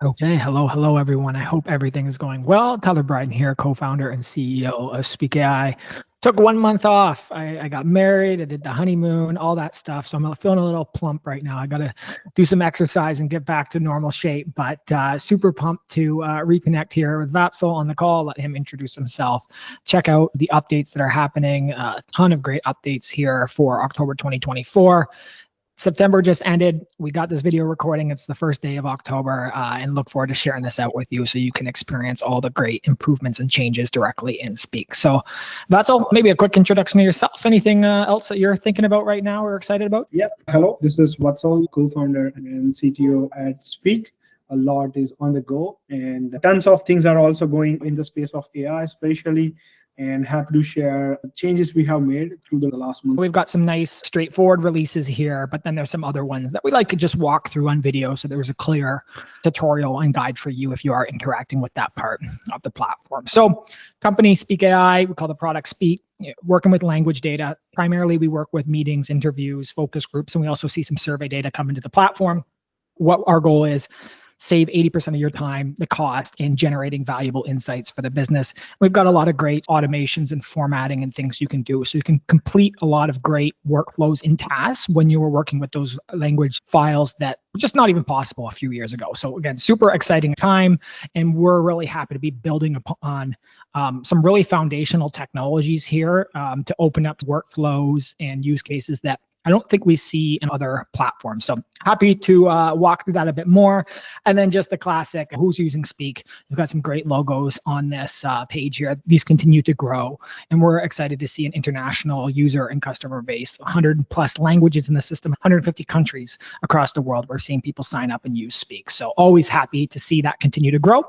Okay, hello everyone. I hope everything is going well. Tyler Bryden here, co-founder and CEO of Speak AI. Took 1 month off. I got married, I did the honeymoon, all that stuff. So I'm feeling a little plump right now. I got to do some exercise and get back to normal shape, but super pumped to reconnect here with Vatsal on the call, let him introduce himself. Check out the updates that are happening. A ton of great updates here for October 2024. September just ended. We got this video recording. It's the first day of October, and look forward to sharing this out with you so you can experience all the great improvements and changes directly in Speak. So that's all. Maybe a quick introduction to yourself. Anything else that you're thinking about right now or excited about? Yep. Hello, this is Vatsal, co-founder and CTO at Speak. A lot is on the go, and tons of things are also going in the space of AI, especially. And happy to share changes we have made through the last month. We've got some nice straightforward releases here, but then there's some other ones that we like to just walk through on video. So there's a clear tutorial and guide for you if you are interacting with that part of the platform. So company Speak AI, we call the product Speak, working with language data. Primarily, we work with meetings, interviews, focus groups, and we also see some survey data come into the platform. What our goal is, save 80% of your time, the cost, in generating valuable insights for the business. We've got a lot of great automations and formatting and things you can do. So you can complete a lot of great workflows in tasks when you were working with those language files that were just not even possible a few years ago. So again, super exciting time. And we're really happy to be building upon some really foundational technologies here to open up workflows and use cases that I don't think we see in other platforms. So happy to walk through that a bit more. And then just the classic, who's using Speak? We've got some great logos on this page here. These continue to grow. And we're excited to see an international user and customer base, 100 plus languages in the system, 150 countries across the world. We're seeing people sign up and use Speak. So always happy to see that continue to grow.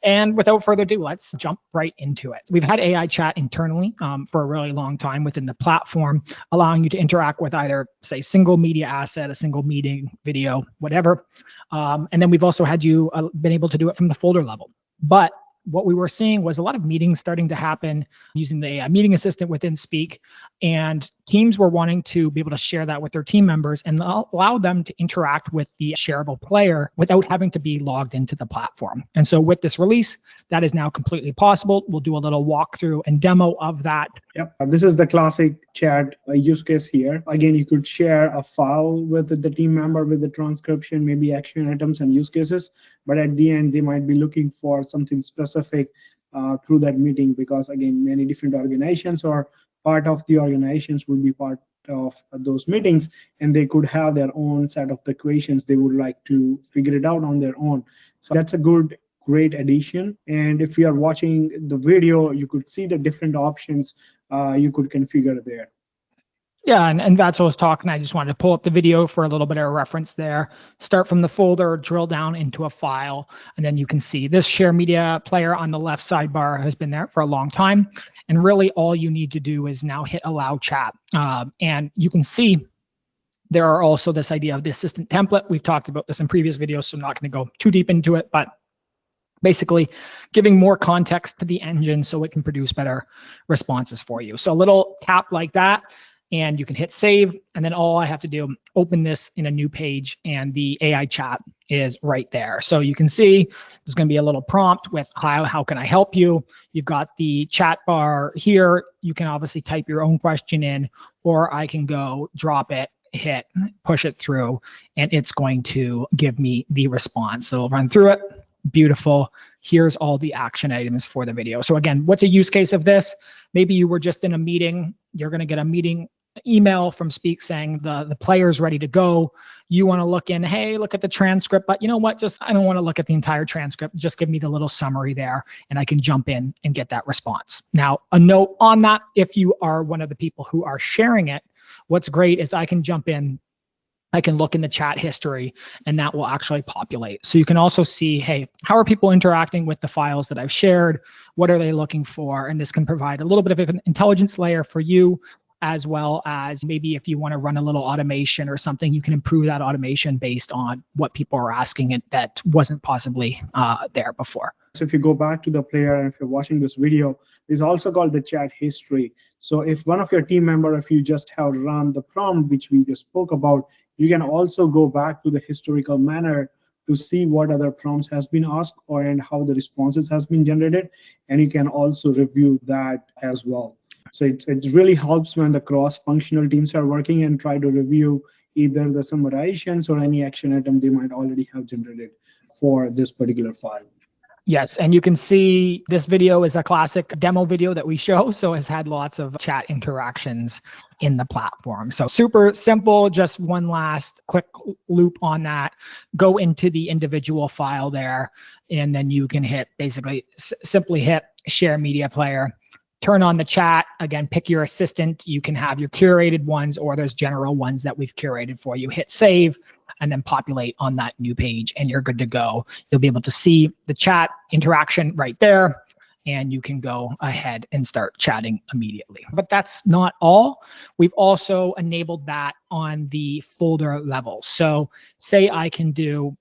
And without further ado, let's jump right into it. We've had AI chat internally for a really long time within the platform, allowing you to interact with either, say, single media asset, a single meeting, video, whatever. And then we've also had you been able to do it from the folder level. But what we were seeing was a lot of meetings starting to happen using the AI meeting assistant within Speak, and teams were wanting to be able to share that with their team members and allow them to interact with the shareable player without having to be logged into the platform. And so with this release, that is now completely possible. We'll do a little walkthrough and demo of that. Yep. This is the classic chat use case here. Again, you could share a file with the team member with the transcription, maybe action items and use cases. But at the end, they might be looking for something specific through that meeting, because again, many different organizations or part of the organizations would be part of those meetings, and they could have their own set of the questions they would like to figure it out on their own. So that's a great addition. And if you are watching the video, you could see the different options you could configure there. Yeah, and Vatsal was talking. I just wanted to pull up the video for a little bit of reference there. Start from the folder, drill down into a file, and then you can see this share media player on the left sidebar has been there for a long time. And really all you need to do is now hit allow chat. And you can see there are also this idea of the assistant template. We've talked about this in previous videos, so I'm not going to go too deep into it, but basically giving more context to the engine so it can produce better responses for you. So a little tap like that, and you can hit save, and then all I have to do, open this in a new page, and the AI chat is right there. So you can see there's going to be a little prompt with how can I help you? You've got the chat bar here. You can obviously type your own question in, or I can go drop it, hit, push it through, and it's going to give me the response. So I'll run through it. Beautiful. Here's all the action items for the video. So again, what's a use case of this? Maybe you were just in a meeting. You're going to get a meeting email from Speak saying the player's ready to go. You want to look in, hey, look at the transcript, but you know what? I don't want to look at the entire transcript. Just give me the little summary there, and I can jump in and get that response. Now, a note on that, if you are one of the people who are sharing it, what's great is I can jump in, I can look in the chat history, and that will actually populate. So you can also see, hey, how are people interacting with the files that I've shared? What are they looking for? And this can provide a little bit of an intelligence layer for you, as well as maybe if you want to run a little automation or something, you can improve that automation based on what people are asking it that wasn't possibly there before. So if you go back to the player, and if you're watching this video, it's also called the chat history. So if one of your team member, if you just have run the prompt, which we just spoke about, you can also go back to the historical manner to see what other prompts has been asked and how the responses has been generated, and you can also review that as well. So it really helps when the cross-functional teams are working and try to review either the summarizations or any action item they might already have generated for this particular file. Yes, and you can see this video is a classic demo video that we show, so it's had lots of chat interactions in the platform. So super simple, just one last quick loop on that. Go into the individual file there, and then you can hit, basically simply hit Share Media Player. Turn on the chat. Again, pick your assistant. You can have your curated ones, or there's general ones that we've curated for you. Hit save and then populate on that new page, and you're good to go. You'll be able to see the chat interaction right there, and you can go ahead and start chatting immediately. But that's not all. We've also enabled that on the folder level. So say I can do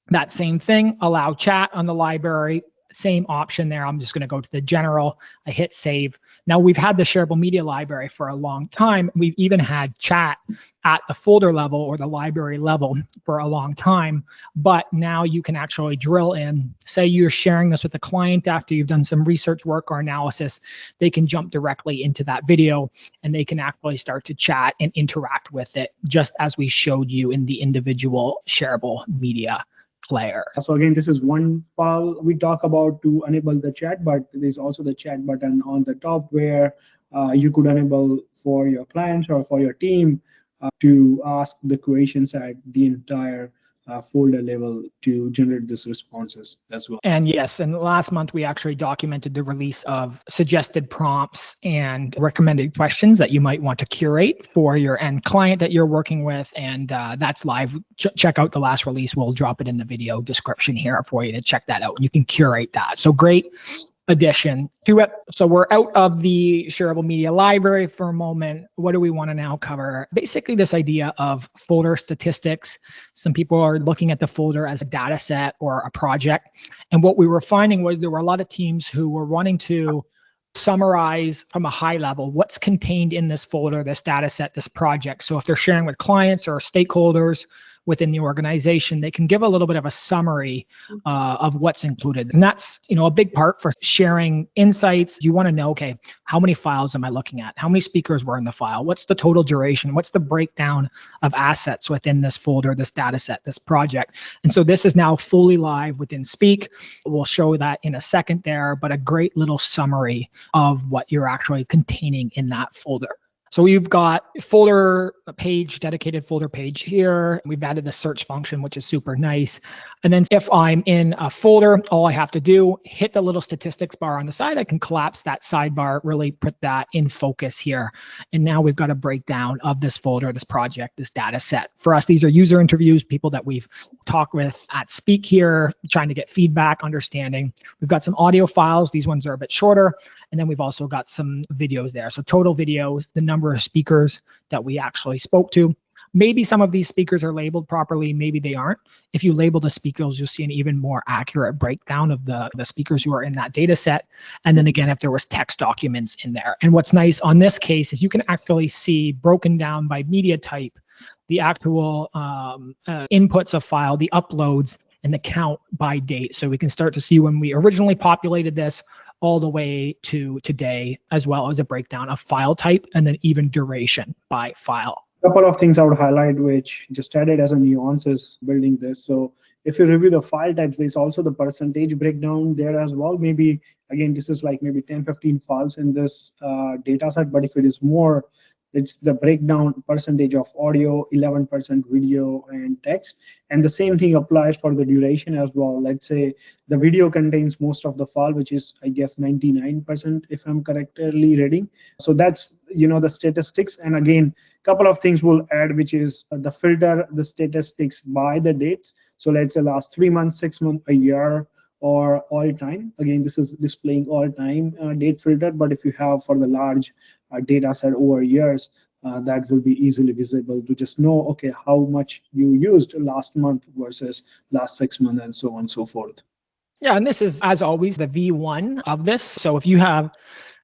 that same thing, allow chat on the library, same option there. I'm just going to go to the general. I hit save. Now we've had the shareable media library for a long time. We've even had chat at the folder level or the library level for a long time, but now you can actually drill in. Say you're sharing this with a client after you've done some research work or analysis, they can jump directly into that video and they can actually start to chat and interact with it, just as we showed you in the individual shareable media player. So again, this is one file we talk about to enable the chat, but there's also the chat button on the top where you could enable for your clients or for your team to ask the questions at the entire folder level to generate these responses as well. And yes, and last month we actually documented the release of suggested prompts and recommended questions that you might want to curate for your end client that you're working with, and that's live. Check out the last release. We'll drop it in the video description here for you to check that out. You can curate that. So great addition to it. So we're out of the shareable media library for a moment. What do we want to now cover? Basically this idea of folder statistics. Some people are looking at the folder as a data set or a project. And what we were finding was there were a lot of teams who were wanting to summarize from a high level what's contained in this folder, this data set, this project. So if they're sharing with clients or stakeholders within the organization, they can give a little bit of a summary of what's included. And that's, a big part for sharing insights. You want to know, okay, how many files am I looking at? How many speakers were in the file? What's the total duration? What's the breakdown of assets within this folder, this data set, this project? And so this is now fully live within Speak. We'll show that in a second there, but a great little summary of what you're actually containing in that folder. So we've got folder page, dedicated folder page here. We've added the search function, which is super nice. And then if I'm in a folder, all I have to do, hit the little statistics bar on the side. I can collapse that sidebar, really put that in focus here. And now we've got a breakdown of this folder, this project, this data set. For us, these are user interviews, people that we've talked with at Speak here, trying to get feedback, understanding. We've got some audio files. These ones are a bit shorter. And then we've also got some videos there. So total videos, the number of speakers that we actually spoke to. Maybe some of these speakers are labeled properly, maybe they aren't. If you label the speakers, you'll see an even more accurate breakdown of the speakers who are in that data set. And then again, if there was text documents in there. And what's nice on this case is you can actually see broken down by media type, the actual inputs of file, the uploads, and the count by date. So we can start to see when we originally populated this all the way to today, as well as a breakdown of file type and then even duration by file. A couple of things I would highlight, which just added as a nuances building this. So if you review the file types, there's also the percentage breakdown there as well. Maybe, again, this is like maybe 10, 15 files in this data set, but if it is more, it's the breakdown percentage of audio, 11% video and text. And the same thing applies for the duration as well. Let's say the video contains most of the file, which is, I guess, 99% if I'm correctly reading. So that's, the statistics. And again, a couple of things we'll add, which is the filter, the statistics by the dates. So let's say last 3 months, 6 months, a year, or all time. Again, this is displaying all time date filter, but if you have for the large data set over years, that will be easily visible to just know, okay, how much you used last month versus last 6 months and so on and so forth. Yeah, and this is, as always, the V1 of this. So if you have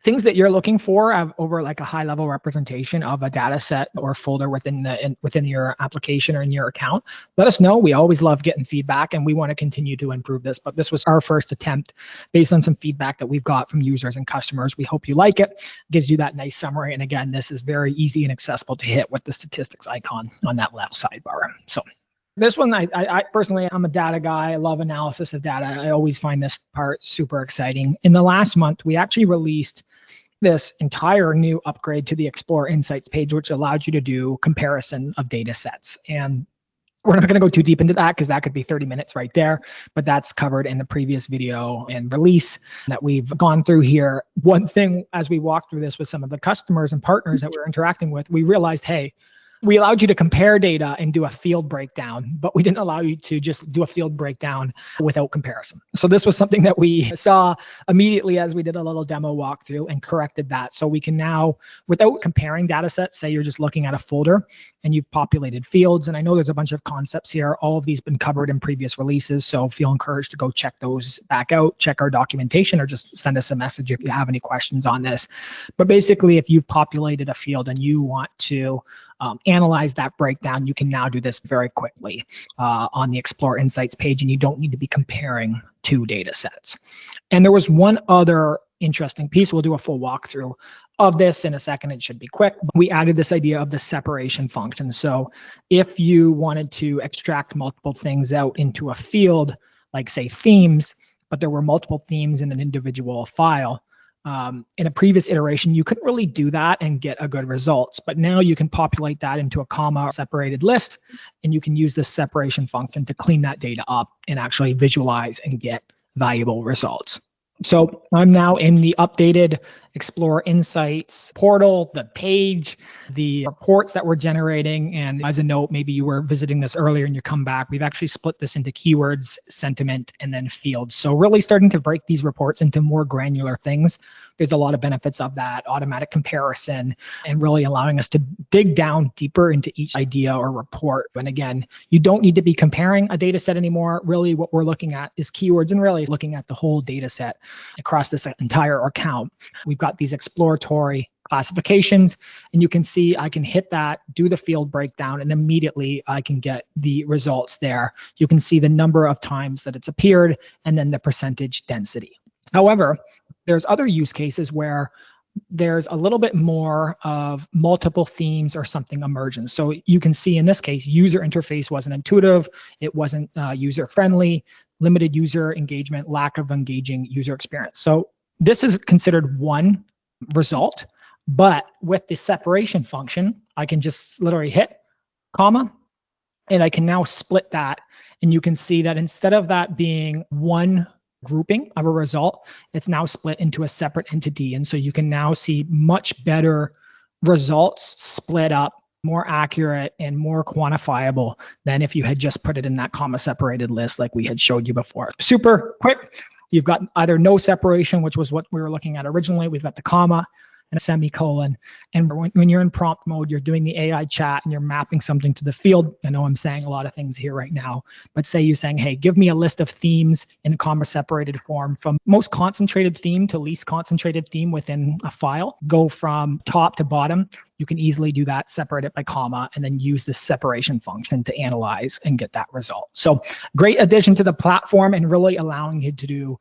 things that you're looking for over like a high level representation of a data set or folder within your application or in your account, let us know. We always love getting feedback, and we want to continue to improve this. But this was our first attempt based on some feedback that we've got from users and customers. We hope you like it. Gives you that nice summary. And again, this is very easy and accessible to hit with the statistics icon on that left sidebar. So this one, I personally, I'm a data guy. I love analysis of data. I always find this part super exciting. In the last month, we actually released this entire new upgrade to the Explore Insights page, which allowed you to do comparison of data sets. And we're not going to go too deep into that because that could be 30 minutes right there, but that's covered in the previous video and release that we've gone through here. One thing, as we walked through this with some of the customers and partners that we're interacting with, we realized, hey, we allowed you to compare data and do a field breakdown, but we didn't allow you to just do a field breakdown without comparison. So this was something that we saw immediately as we did a little demo walkthrough and corrected that. So we can now, without comparing data sets, say you're just looking at a folder and you've populated fields. And I know there's a bunch of concepts here. All of these been covered in previous releases. So feel encouraged to go check those back out, check our documentation, or just send us a message if you have any questions on this. But basically, if you've populated a field and you want to analyze that breakdown, you can now do this very quickly on the Explore Insights page, and you don't need to be comparing two data sets. And there was one other interesting piece. We'll do a full walkthrough of this in a second. It should be quick. We added this idea of the separation function. So if you wanted to extract multiple things out into a field, like say themes, but there were multiple themes in an individual file, in a previous iteration, you couldn't really do that and get a good results. But now you can populate that into a comma separated list, and you can use this separation function to clean that data up and actually visualize and get valuable results. So I'm now in the updated Explore Insights portal, the page, the reports that we're generating. And as a note, maybe you were visiting this earlier and you come back, we've actually split this into keywords, sentiment, and then fields. So really starting to break these reports into more granular things. There's a lot of benefits of that, automatic comparison, and really allowing us to dig down deeper into each idea or report. And again, you don't need to be comparing a data set anymore. Really what we're looking at is keywords and really looking at the whole data set across this entire account. We've got these exploratory classifications, and you can see I can hit that, do the field breakdown, and immediately I can get the results there. You can see the number of times that it's appeared and then the percentage density. However, there's other use cases where there's a little bit more of multiple themes or something emergent. So you can see in this case, user interface wasn't intuitive, it wasn't user-friendly, limited user engagement, lack of engaging user experience. So this is considered one result, but with the separation function, I can just literally hit comma, and I can now split that. And you can see that instead of that being one grouping of a result, it's now split into a separate entity. And so you can now see much better results split up, more accurate and more quantifiable than if you had just put it in that comma separated list like we had showed you before. Super quick. You've got either no separation, which was what we were looking at originally. We've got the comma and a semicolon. And when you're in prompt mode, you're doing the AI chat and you're mapping something to the field. I know I'm saying a lot of things here right now, but say you're saying, hey, give me a list of themes in comma separated form from most concentrated theme to least concentrated theme within a file. Go from top to bottom. You can easily do that, separate it by comma, and then use the separation function to analyze and get that result. So great addition to the platform and really allowing you to do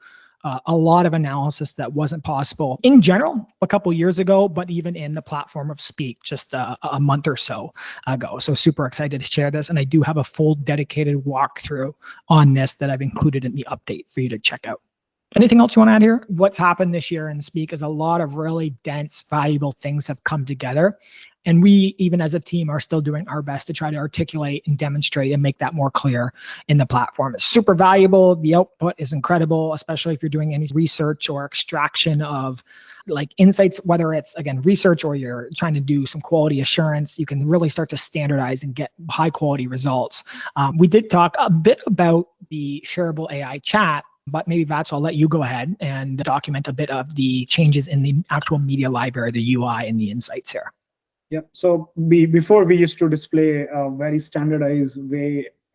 a lot of analysis that wasn't possible in general a couple years ago, but even in the platform of Speak just a month or so ago. So super excited to share this. And I do have a full dedicated walkthrough on this that I've included in the update for you to check out. Anything else you want to add here? What's happened this year in Speak is a lot of really dense, valuable things have come together. And we, even as a team, are still doing our best to try to articulate and demonstrate and make that more clear in the platform. It's super valuable. The output is incredible, especially if you're doing any research or extraction of like insights, whether it's, again, research or you're trying to do some quality assurance. You can really start to standardize and get high quality results. We did talk a bit about the Shareable AI chat, but maybe Vatsal, I'll let you go ahead and document a bit of the changes in the actual media library, the UI, and the insights here. Yeah, so before we used to display a very standardized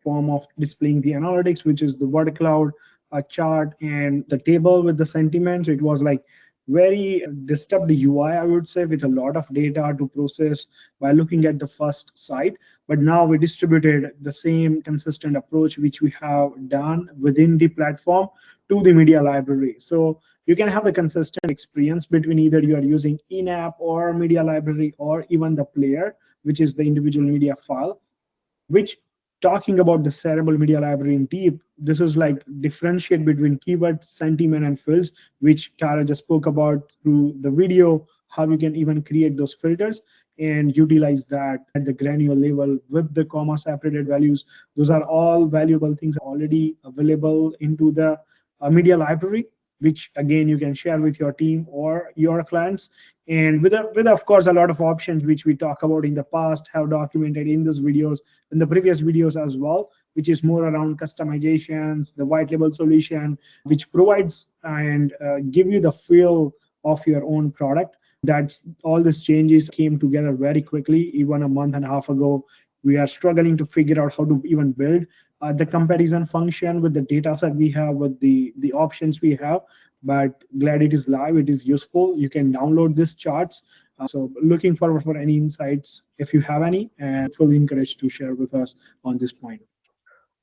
form of displaying the analytics, which is the word cloud. a chart and the table with the sentiments. It was like very disturbed UI, I would say, with a lot of data to process by looking at the first site. But now we distributed the same consistent approach which we have done within the platform to the media library. So you can have the consistent experience between either you are using in-app or media library or even the player, which is the individual media file, which, talking about the Shareable media library in deep, this is like differentiate between keywords, sentiment, and fields, which Tara just spoke about through the video, how you can even create those filters and utilize that at the granular level with the comma separated values. Those are all valuable things already available into the media library, which again you can share with your team or your clients, and with of course a lot of options which we talk about in the past, have documented in these videos, in the previous videos as well, which is more around customizations, the white label solution, which provides and give you the feel of your own product. That's all these changes came together very quickly. Even a month and a half ago, we are struggling to figure out how to even build the comparison function with the data set we have, with the options we have. But glad it is live, it is useful. You can download these charts. So looking forward for any insights if you have any, and fully encouraged to share with us on this point.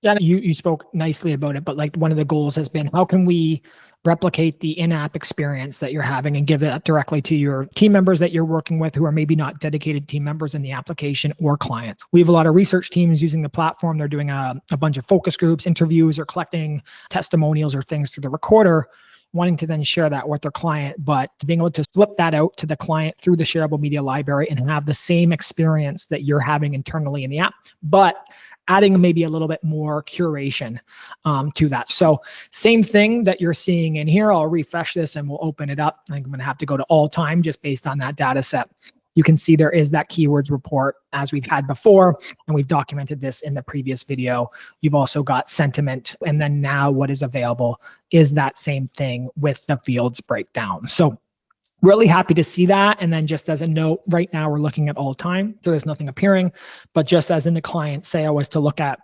Yeah, you spoke nicely about it, but like one of the goals has been how can we replicate the in-app experience that you're having and give that directly to your team members that you're working with who are maybe not dedicated team members in the application or clients. We have a lot of research teams using the platform. They're doing a bunch of focus groups, interviews, or collecting testimonials or things through the recorder, wanting to then share that with their client, but being able to flip that out to the client through the Shareable Media Library and have the same experience that you're having internally in the app, but adding maybe a little bit more curation to that. So same thing that you're seeing in here. I'll refresh this and we'll open it up. I think I'm going to have to go to all time just based on that data set. You can see there is that keywords report as we've had before, and we've documented this in the previous video. You've also got sentiment, and then now what is available is that same thing with the fields breakdown. So really happy to see that. And then just as a note, right now we're looking at all time. There is nothing appearing, but just as in the client, say I was to look at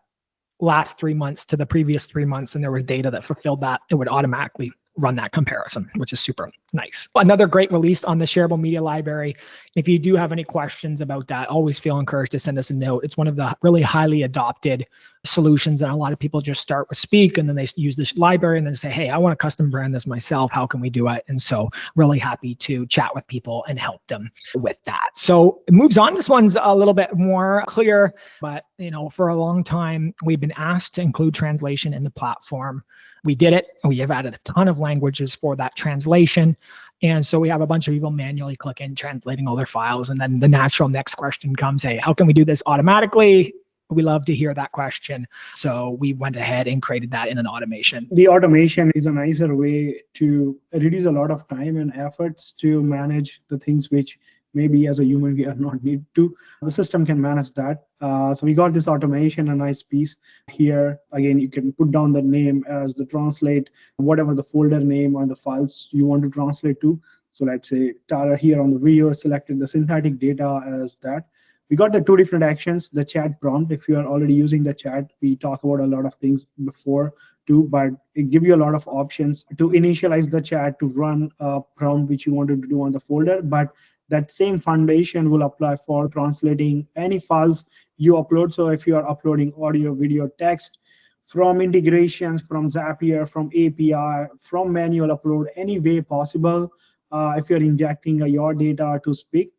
last 3 months to the previous 3 months and there was data that fulfilled that, it would automatically run that comparison, which is super nice. Another great release on the Shareable Media Library. If you do have any questions about that, always feel encouraged to send us a note. It's one of the really highly adopted solutions, and a lot of people just start with Speak and then they use this library and then say, hey, I want to custom brand this myself. How can we do it? And so really happy to chat with people and help them with that. So it moves on. This one's a little bit more clear, but for a long time, we've been asked to include translation in the platform. We did it. We have added a ton of languages for that translation. And so we have a bunch of people manually clicking, translating all their files. And then the natural next question comes, hey, how can we do this automatically? We love to hear that question. So we went ahead and created that in an automation. The automation is a nicer way to reduce a lot of time and efforts to manage the things which maybe as a human we are not need to. The system can manage that. So we got this automation, a nice piece here. Again, you can put down the name as the translate, whatever the folder name or the files you want to translate to. So let's say Tara here on the video selected the synthetic data as that. We got the two different actions, the chat prompt. If you are already using the chat, we talk about a lot of things before too, but it gives you a lot of options to initialize the chat, to run a prompt which you wanted to do on the folder. But that same foundation will apply for translating any files you upload. So if you are uploading audio, video, text, from integrations, from Zapier, from API, from manual upload, any way possible, if you're injecting your data to Speak,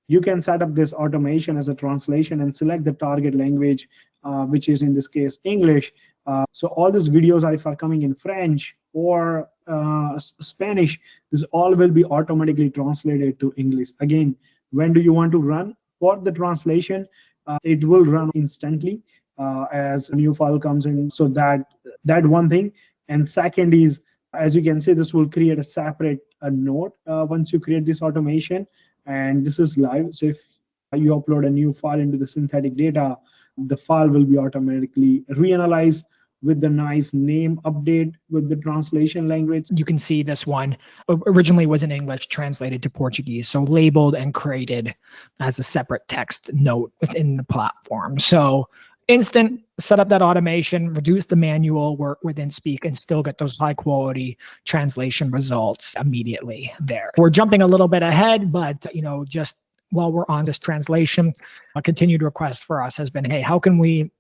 you can set up this automation as a translation and select the target language, which is in this case English. So all these videos are, if are coming in French or Spanish, this all will be automatically translated to English. Again, when do you want to run for the translation? It will run instantly as a new file comes in. So that one thing. And second is, as you can see, this will create a separate note once you create this automation. And this is live. So if you upload a new file into the synthetic data, the file will be automatically reanalyzed with the nice name update with the translation language. You can see this one originally was in English, translated to Portuguese, so labeled and created as a separate text note within the platform. So instant, set up that automation, reduce the manual work within Speak, and still get those high quality translation results immediately there. We're jumping a little bit ahead, but just while we're on this translation, a continued request for us has been, hey, how can we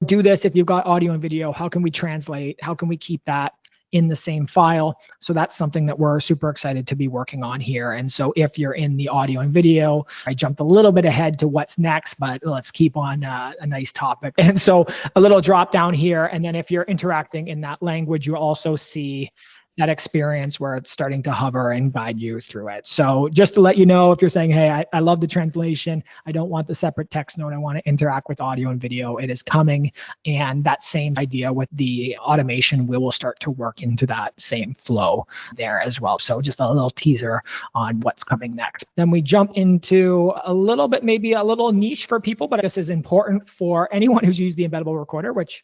do this if you've got audio and video? How can we translate? How can we keep that in the same file? So that's something that we're super excited to be working on here. And so if you're in the audio and video, I jumped a little bit ahead to what's next, but let's keep on a nice topic. And so a little drop down here. And then if you're interacting in that language, you also see that experience where it's starting to hover and guide you through it. So just to let you know, if you're saying, hey, I love the translation, I don't want the separate text note, I want to interact with audio and video, it is coming. And that same idea with the automation, we will start to work into that same flow there as well. So just a little teaser on what's coming next. Then we jump into a little bit, maybe a little niche for people, but this is important for anyone who's used the Embeddable recorder, which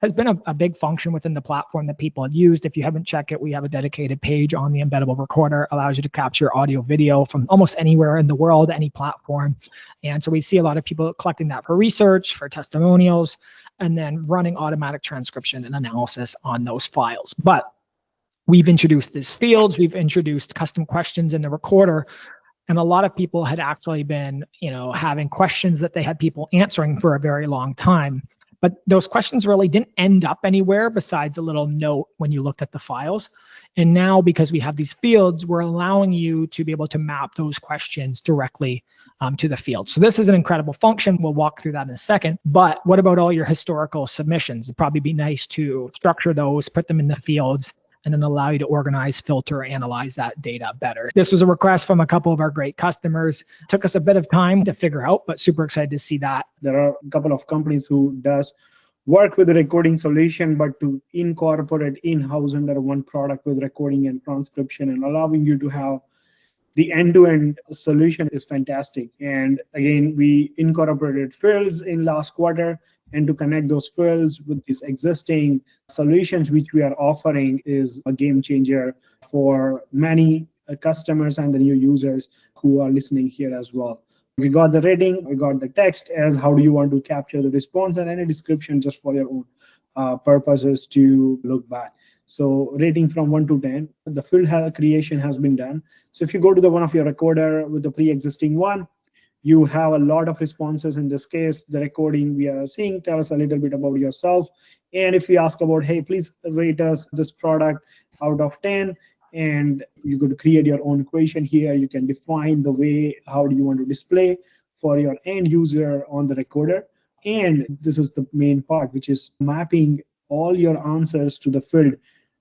has been a big function within the platform that people have used. If you haven't checked it, we have a dedicated page on the Embeddable recorder, allows you to capture audio video from almost anywhere in the world, any platform. And so we see a lot of people collecting that for research, for testimonials, and then running automatic transcription and analysis on those files. But we've introduced these fields, we've introduced custom questions in the recorder. And a lot of people had actually been, having questions that they had people answering for a very long time. But those questions really didn't end up anywhere besides a little note when you looked at the files. And now, because we have these fields, we're allowing you to be able to map those questions directly to the field. So this is an incredible function. We'll walk through that in a second. But what about all your historical submissions? It'd probably be nice to structure those, put them in the fields, and then allow you to organize, filter, analyze that data better. This was a request from a couple of our great customers. It took us a bit of time to figure out, but super excited to see that. There are a couple of companies who does work with the recording solution, but to incorporate in-house under one product with recording and transcription and allowing you to have the end-to-end solution is fantastic. And again, we incorporated fields in last quarter, and to connect those fields with these existing solutions which we are offering is a game changer for many customers and the new users who are listening here as well. We got the rating, we got the text as how do you want to capture the response, and any description just for your own purposes to look back. So rating from 1 to 10, the field creation has been done. So if you go to the one of your recorder with the pre-existing one, you have a lot of responses. In this case, the recording we are seeing, tell us a little bit about yourself. And if we ask about, hey, please rate us this product out of 10, and you could create your own equation here. You can define the way, how do you want to display for your end user on the recorder. And this is the main part, which is mapping all your answers to the field.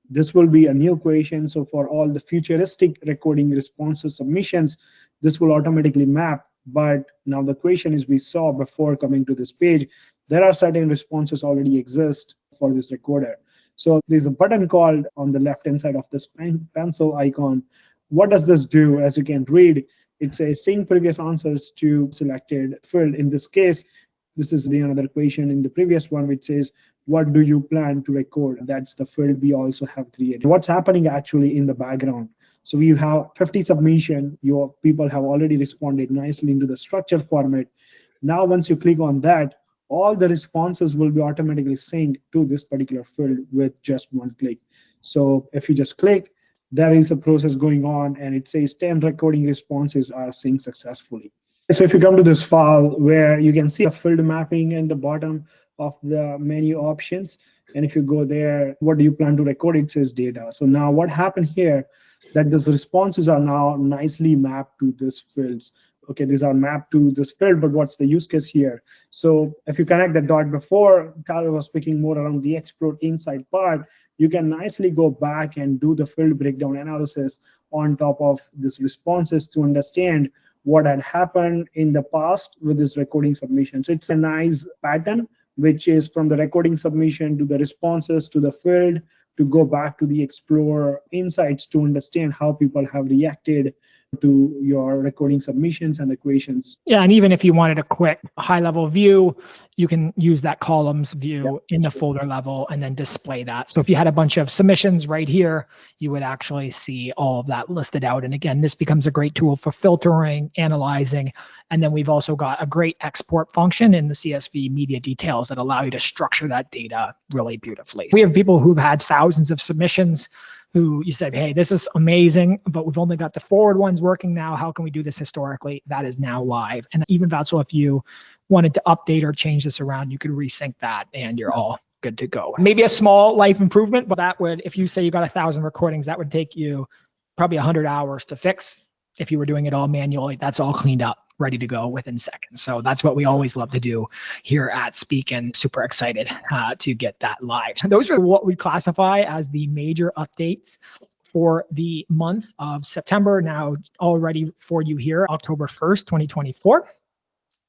This will be a new equation. So for all the futuristic recording responses submissions, this will automatically map. But now the question is, we saw before coming to this page, there are certain responses already exist for this recorder. So there's a button called on the left-hand side of this pencil icon. What does this do? As you can read, it says sync previous answers to selected field. In this case, this is the another question in the previous one, which says, what do you plan to record? That's the field we also have created. What's happening actually in the background? So we have 50 submission. Your people have already responded nicely into the structured format. Now, once you click on that, all the responses will be automatically synced to this particular field with just one click. So if you just click, there is a process going on, and it says 10 recording responses are synced successfully. So if you come to this file where you can see a field mapping in the bottom of the menu options, and if you go there, what do you plan to record? It says data. So now what happened here, that these responses are now nicely mapped to these fields. Okay, these are mapped to this field, but what's the use case here? So if you connect the dot before, Carl was speaking more around the explore insight part, you can nicely go back and do the field breakdown analysis on top of these responses to understand what had happened in the past with this recording submission. So it's a nice pattern, which is from the recording submission to the responses to the field, to go back to the explore insights to understand how people have reacted to your recording submissions and equations. Yeah, and even if you wanted a quick high-level view, you can use that columns view in the folder level and then display that. So if you had a bunch of submissions right here, you would actually see all of that listed out. And again, this becomes a great tool for filtering, analyzing, and then we've also got a great export function in the CSV media details that allow you to structure that data really beautifully. We have people who've had thousands of submissions who you said, hey, this is amazing, but we've only got the forward ones working now. How can we do this historically? That is now live. And even Vatsal, if you wanted to update or change this around, you could resync that and you're all good to go. Maybe a small life improvement, but that would, if you say you got 1,000 recordings, that would take you probably 100 hours to fix. If you were doing it all manually, that's all cleaned up, ready to go within seconds. So that's what we always love to do here at Speak, and super excited to get that live. So those are what we classify as the major updates for the month of September, now already for you here, October 1st, 2024.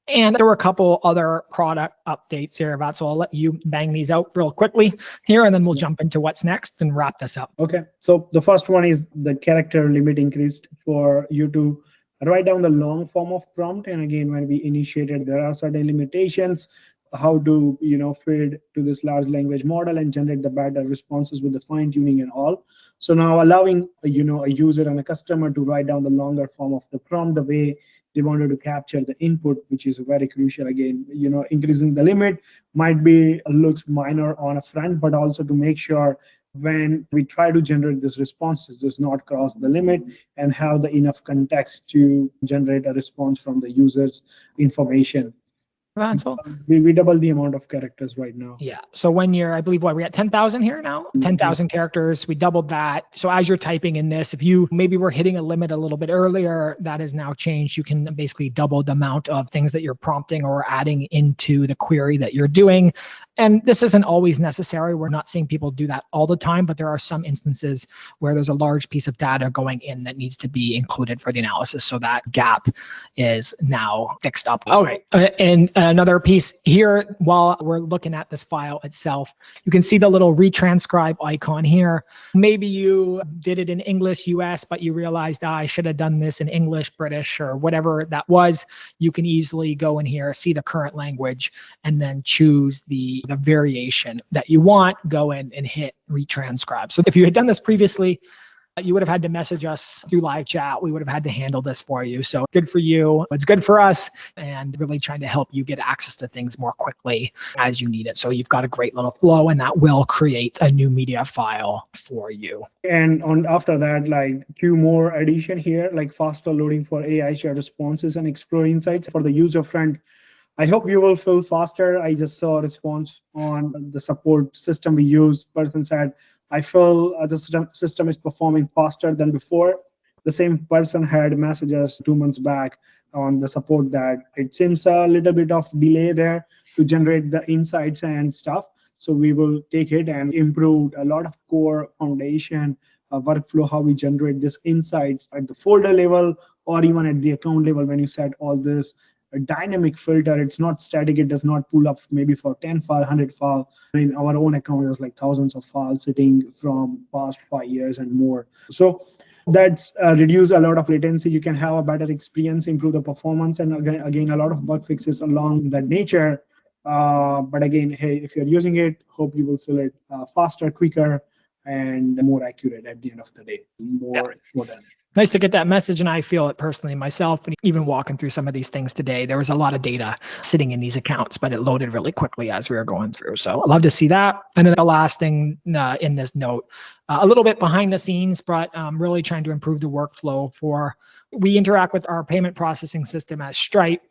And there were a couple other product updates here, so I'll let you bang these out real quickly here, and then we'll jump into what's next and wrap this up. Okay, so the first one is the character limit increased for you to write down the long form of prompt. And again, when we initiated, there are certain limitations how to feed to this large language model and generate the better responses with the fine tuning and all. So now allowing a user and a customer to write down the longer form of the prompt the way they wanted to capture the input, which is very crucial. Again, increasing the limit might be looks minor on a front, but also to make sure when we try to generate this responses does not cross the limit and have the enough context to generate a response from the user's information. Vatsal? We double the amount of characters right now. Yeah. So when you're, I believe, we're at 10,000 here now, 10,000 characters. We doubled that. So as you're typing in this, if you maybe were hitting a limit a little bit earlier, that has now changed. You can basically double the amount of things that you're prompting or adding into the query that you're doing. And this isn't always necessary. We're not seeing people do that all the time, but there are some instances where there's a large piece of data going in that needs to be included for the analysis. So that gap is now fixed up. Okay. And another piece here, while we're looking at this file itself, you can see the little retranscribe icon here. Maybe you did it in English US, but you realized I should have done this in English, British, or whatever that was. You can easily go in here, see the current language, and then choose the variation that you want, go in and hit retranscribe. So if you had done this previously, you would have had to message us through live chat. We would have had to handle this for you. So good for you. It's good for us, and really trying to help you get access to things more quickly as you need it. So you've got a great little flow, and that will create a new media file for you. And after that, like two more addition here, like faster loading for AI shared responses and explore insights for the user front. I hope you will feel faster. I just saw a response on the support system we use. Person said, I feel the system is performing faster than before. The same person had messages 2 months back on the support that it seems a little bit of delay there to generate the insights and stuff. So we will take it and improve a lot of core foundation workflow, how we generate these insights at the folder level or even at the account level. When you set all this a dynamic filter, it's not static, it does not pull up maybe for 10 file, 100 file. In our own account, there's like thousands of files sitting from past 5 years and more. So that's reduce a lot of latency. You can have a better experience, improve the performance, and again a lot of bug fixes along that nature. But again, hey, if you're using it, hope you will feel it faster, quicker, and more accurate at the end of the day. More important. Nice to get that message, and I feel it personally myself. And even walking through some of these things today, there was a lot of data sitting in these accounts, but it loaded really quickly as we were going through. So I love to see that. And then the last thing in this note, a little bit behind the scenes, but really trying to improve the workflow we interact with our payment processing system as Stripe.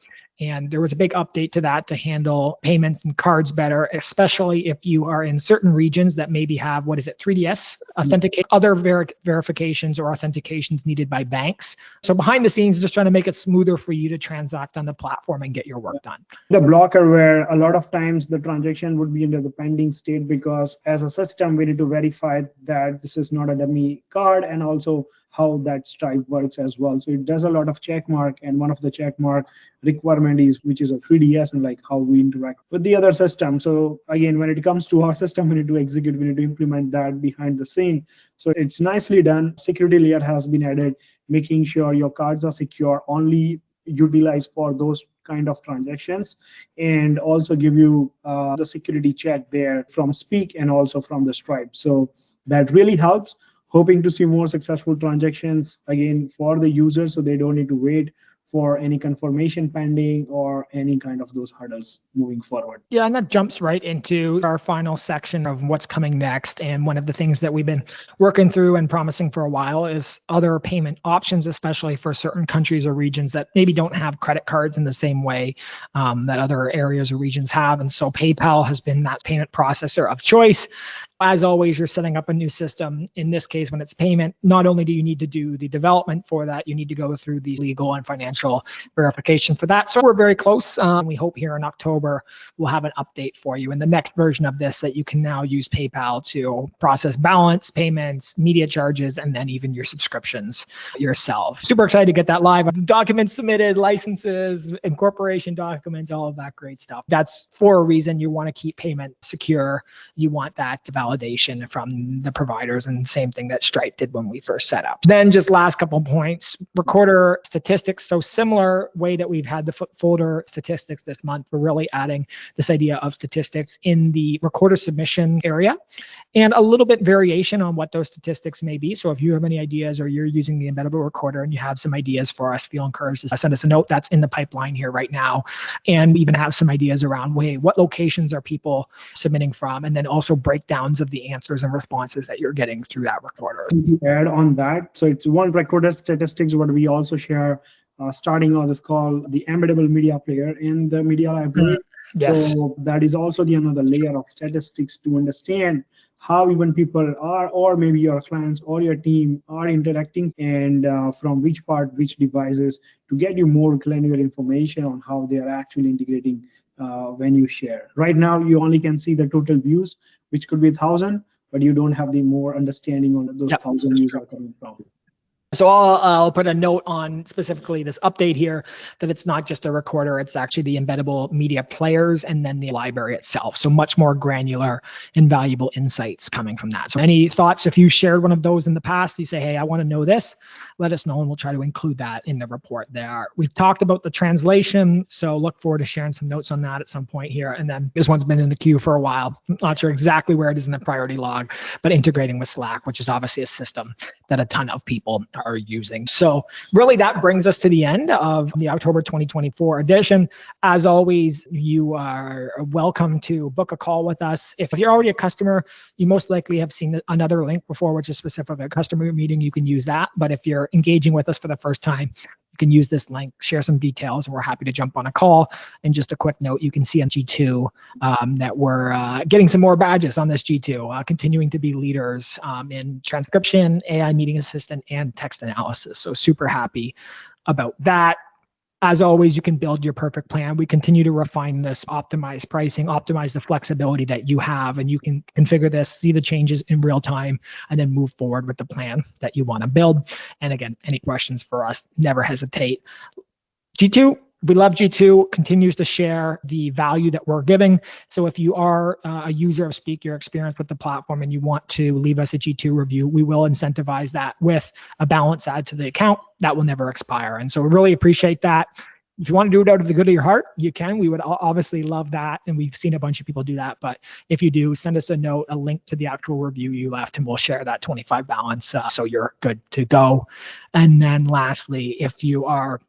And there was a big update to that to handle payments and cards better, especially if you are in certain regions that maybe have, 3DS, authenticate other verifications or authentications needed by banks. So behind the scenes, just trying to make it smoother for you to transact on the platform and get your work done. The blocker where a lot of times the transaction would be under the pending state, because as a system, we need to verify that this is not a dummy card, and also how that Stripe works as well. So it does a lot of check mark, and one of the check mark requirement implement is, which is a 3DS, and like how we interact with the other system. So again, when it comes to our system, we need to execute, we need to implement that behind the scene. So it's nicely done. Security layer has been added, making sure your cards are secure, only utilized for those kind of transactions, and also give you the security check there from Speak and also from the Stripe. So that really helps. Hoping to see more successful transactions again for the users, so they don't need to wait for any confirmation pending or any kind of those hurdles moving forward. Yeah, and that jumps right into our final section of what's coming next. And one of the things that we've been working through and promising for a while is other payment options, especially for certain countries or regions that maybe don't have credit cards in the same way that other areas or regions have. And so PayPal has been that payment processor of choice. As always, you're setting up a new system. In this case, when it's payment, not only do you need to do the development for that, you need to go through the legal and financial verification for that. So we're very close. We hope here in October, we'll have an update for you in the next version of this that you can now use PayPal to process balance, payments, media charges, and then even your subscriptions yourself. Super excited to get that live. Documents submitted, licenses, incorporation documents, all of that great stuff. That's for a reason. You want to keep payment secure. You want that validation from the providers, and same thing that Stripe did when we first set up. Then just last couple points, recorder statistics. So similar way that we've had the folder statistics this month, we're really adding this idea of statistics in the recorder submission area, and a little bit variation on what those statistics may be. So if you have any ideas, or you're using the Embeddable recorder and you have some ideas for us, feel encouraged to send us a note. That's in the pipeline here right now. And we even have some ideas around, what locations are people submitting from, and then also breakdowns of the answers and responses that you're getting through that recorder. Add on that, so it's one recorder statistics, but we also share starting on this call the embeddable media player in the media library. Yes. So that is also the another layer of statistics to understand how even people are, or maybe your clients or your team are interacting, and from which part, which devices, to get you more granular information on how they are actually integrating when you share. Right now, you only can see the total views, which could be 1,000, but you don't have the more understanding on those 1,000 views are coming from. So I'll put a note on specifically this update here that it's not just a recorder, it's actually the embeddable media players and then the library itself. So much more granular and valuable insights coming from that. So any thoughts, if you shared one of those in the past, you say, hey, I want to know this, let us know and we'll try to include that in the report there. We've talked about the translation, so look forward to sharing some notes on that at some point here. And then this one's been in the queue for a while. I'm not sure exactly where it is in the priority log, but integrating with Slack, which is obviously a system that a ton of people are using. So really that brings us to the end of the October 2024 edition. As always, you are welcome to book a call with us. If you're already a customer, you most likely have seen another link before, which is specific to a customer meeting. You can use that. But if you're engaging with us for the first time, you can use this link, share some details, and we're happy to jump on a call. And just a quick note, you can see on G2 that we're getting some more badges on this G2, continuing to be leaders in transcription, AI meeting assistant, and text analysis. So super happy about that. As always, you can build your perfect plan. We continue to refine this, optimize pricing, optimize the flexibility that you have, and you can configure this, see the changes in real time, and then move forward with the plan that you want to build. And again, any questions for us, never hesitate. G2, we love G2, continues to share the value that we're giving. So if you are a user of Speak, your experience with the platform, and you want to leave us a G2 review, we will incentivize that with a balance add to the account that will never expire. And so we really appreciate that. If you want to do it out of the good of your heart, you can. We would obviously love that. And we've seen a bunch of people do that. But if you do, send us a note, a link to the actual review you left, and we'll share that 25 balance so you're good to go. And then lastly, if you are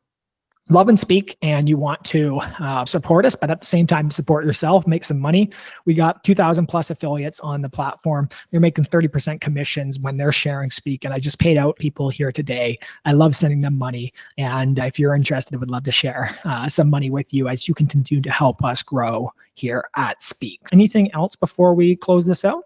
love and Speak and you want to support us, but at the same time support yourself, make some money, we got 2,000 plus affiliates on the platform. They're making 30% commissions when they're sharing Speak, and I just paid out people here today. I love sending them money, and if you're interested, I would love to share some money with you as you continue to help us grow here at Speak. Anything else before we close this out?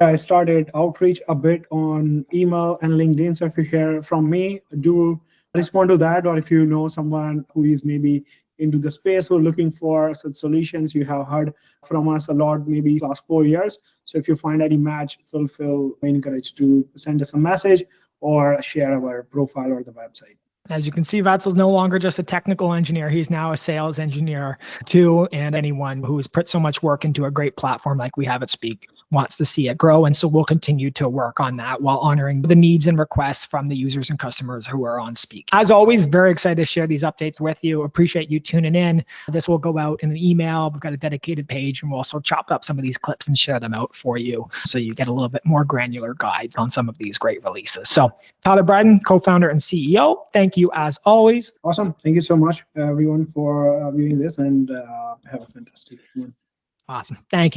I started outreach a bit on email and LinkedIn, so if you hear from me, do respond to that, or if you know someone who is maybe into the space who are looking for such solutions, you have heard from us a lot, maybe last 4 years. So if you find any match, feel encouraged to send us a message or share our profile or the website. As you can see, Vatsal's no longer just a technical engineer. He's now a sales engineer too. And anyone who's put so much work into a great platform like we have at Speak wants to see it grow. And so we'll continue to work on that while honoring the needs and requests from the users and customers who are on Speak. As always, very excited to share these updates with you. Appreciate you tuning in. This will go out in an email. We've got a dedicated page, and we'll also chop up some of these clips and share them out for you so you get a little bit more granular guides on some of these great releases. So Tyler Bryden, co-founder and CEO, thank you as always. Awesome. Thank you so much, everyone, for viewing this, and have a fantastic one. Awesome. Thank you.